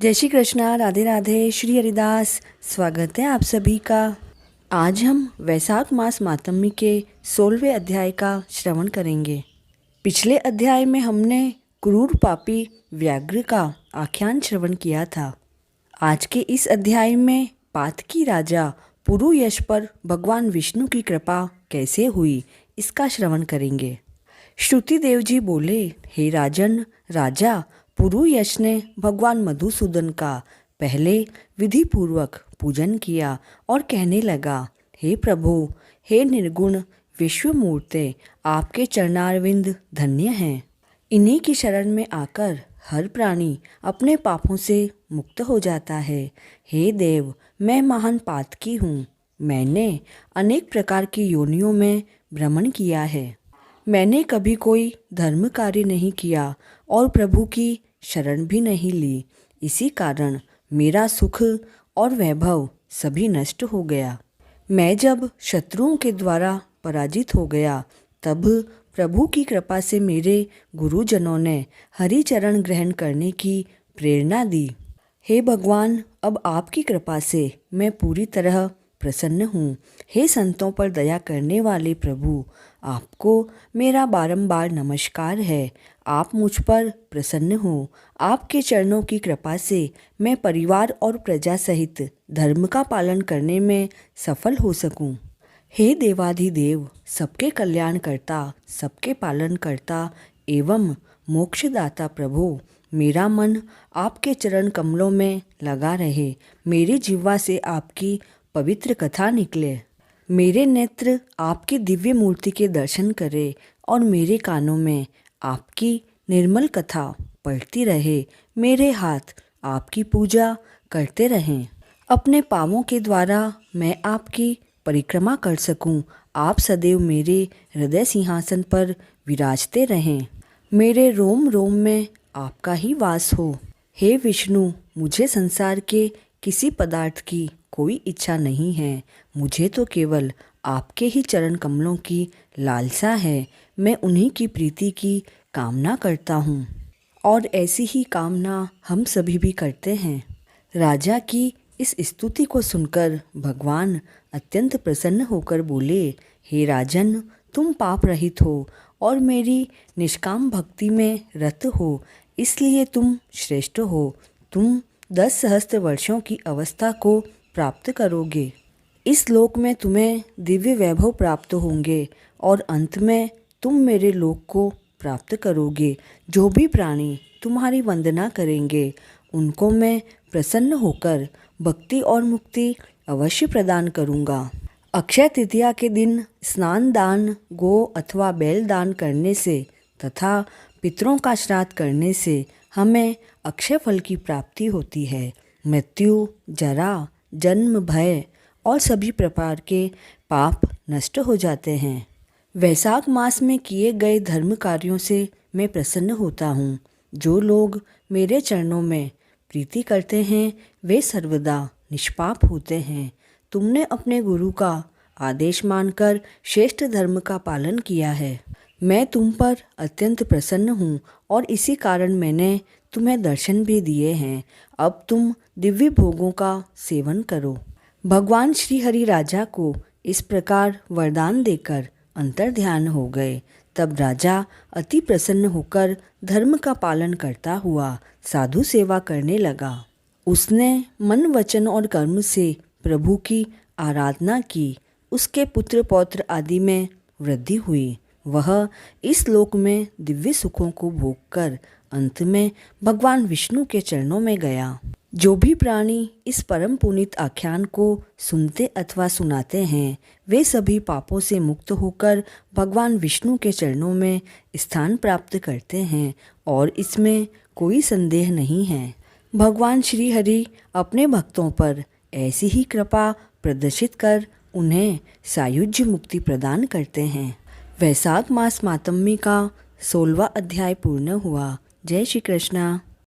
जय श्री कृष्णा, राधे राधे, श्री हरिदास। स्वागत है आप सभी का। आज हम वैशाख मास मातम्य के 16वें अध्याय का श्रवण करेंगे। पिछले अध्याय में हमने क्रूर पापी व्याघ्र का आख्यान श्रवण किया था। आज के इस अध्याय में पातकी राजा पुरुयश पर भगवान विष्णु की कृपा कैसे हुई, इसका श्रवण करेंगे। श्रुति देव जी बोले, हे राजन, राजा पुरुयश ने भगवान मधुसूदन का पहले विधि पूर्वक पूजन किया और कहने लगा, हे प्रभु, हे निर्गुण विश्वमूर्ते, आपके चरणारविंद धन्य हैं। इन्हीं की शरण में आकर हर प्राणी अपने पापों से मुक्त हो जाता है। हे देव, मैं महान पातकी हूँ। मैंने अनेक प्रकार की योनियों में भ्रमण किया है। मैंने कभी कोई धर्म कार्य नहीं किया और प्रभु की शरण भी नहीं ली। इसी कारण मेरा सुख और वैभव सभी नष्ट हो गया। मैं जब शत्रुओं के द्वारा पराजित हो गया, तब प्रभु की कृपा से मेरे गुरुजनों ने हरि चरण ग्रहण करने की प्रेरणा दी। हे भगवान, अब आपकी कृपा से मैं पूरी तरह प्रसन्न हूँ। हे संतों पर दया करने वाले प्रभु, आपको मेरा बारंबार नमस्कार है। आप मुझ पर प्रसन्न हो। आपके चरणों की कृपा से मैं परिवार और प्रजा सहित धर्म का पालन करने में सफल हो सकूं। हे देवाधिदेव, सबके कल्याण करता, सबके पालन करता एवं मोक्षदाता प्रभु, मेरा मन आपके चरण कमलों में लगा रहे। मेरी जिह्वा से आपकी पवित्र कथा निकले। मेरे नेत्र आपकी दिव्य मूर्ति के दर्शन करे और मेरे कानों में आपकी निर्मल कथा पढ़ती रहे। मेरे हाथ आपकी पूजा करते रहें। अपने पाँवों के द्वारा मैं आपकी परिक्रमा कर सकूं। आप सदैव मेरे हृदय सिंहासन पर विराजते रहें। मेरे रोम रोम में आपका ही वास हो। हे विष्णु, मुझे संसार के किसी पदार्थ की कोई इच्छा नहीं है। मुझे तो केवल आपके ही चरण कमलों की लालसा है। मैं उन्हीं की प्रीति की कामना करता हूँ और ऐसी ही कामना हम सभी भी करते हैं। राजा की इस स्तुति को सुनकर भगवान अत्यंत प्रसन्न होकर बोले, हे राजन, तुम पाप रहित हो और मेरी निष्काम भक्ति में रत हो, इसलिए तुम श्रेष्ठ हो। तुम 10 सहस्त्र वर्षों की अवस्था को प्राप्त करोगे। इस लोक में तुम्हें दिव्य वैभव प्राप्त होंगे और अंत में तुम मेरे लोक को प्राप्त करोगे। जो भी प्राणी तुम्हारी वंदना करेंगे, उनको मैं प्रसन्न होकर भक्ति और मुक्ति अवश्य प्रदान करूँगा। अक्षय तृतीया के दिन स्नान दान, गो अथवा बैल दान करने से तथा पितरों का श्राद्ध करने से हमें अक्षय फल की प्राप्ति होती है। मृत्यु, जरा, जन्म, भय और सभी प्रकार के पाप नष्ट हो जाते हैं। वैशाख मास में किए गए धर्म कार्यों से मैं प्रसन्न होता हूँ। जो लोग मेरे चरणों में प्रीति करते हैं, वे सर्वदा निष्पाप होते हैं। तुमने अपने गुरु का आदेश मानकर श्रेष्ठ धर्म का पालन किया है। मैं तुम पर अत्यंत प्रसन्न हूँ और इसी कारण मैंने तुम्हें दर्शन भी दिए हैं। अब तुम दिव्य भोगों का सेवन करो। भगवान श्री हरि राजा को इस प्रकार वरदान देकर अंतर्ध्यान हो गए। तब राजा अति प्रसन्न होकर धर्म का पालन करता हुआ साधु सेवा करने लगा। उसने मन, वचन और कर्म से प्रभु की आराधना की। उसके पुत्र पौत्र आदि में वृद्धि हुई। वह इस लोक में दिव्य सुखों को भोगकर अंत में भगवान विष्णु के चरणों में गया। जो भी प्राणी इस परम पुनीत आख्यान को सुनते अथवा सुनाते हैं, वे सभी पापों से मुक्त होकर भगवान विष्णु के चरणों में स्थान प्राप्त करते हैं और इसमें कोई संदेह नहीं है। भगवान श्री हरि अपने भक्तों पर ऐसी ही कृपा प्रदर्शित कर उन्हें सायुज्य मुक्ति प्रदान करते हैं। वैशाख मास मातम्य का 16वां अध्याय पूर्ण हुआ। जय श्री कृष्णा।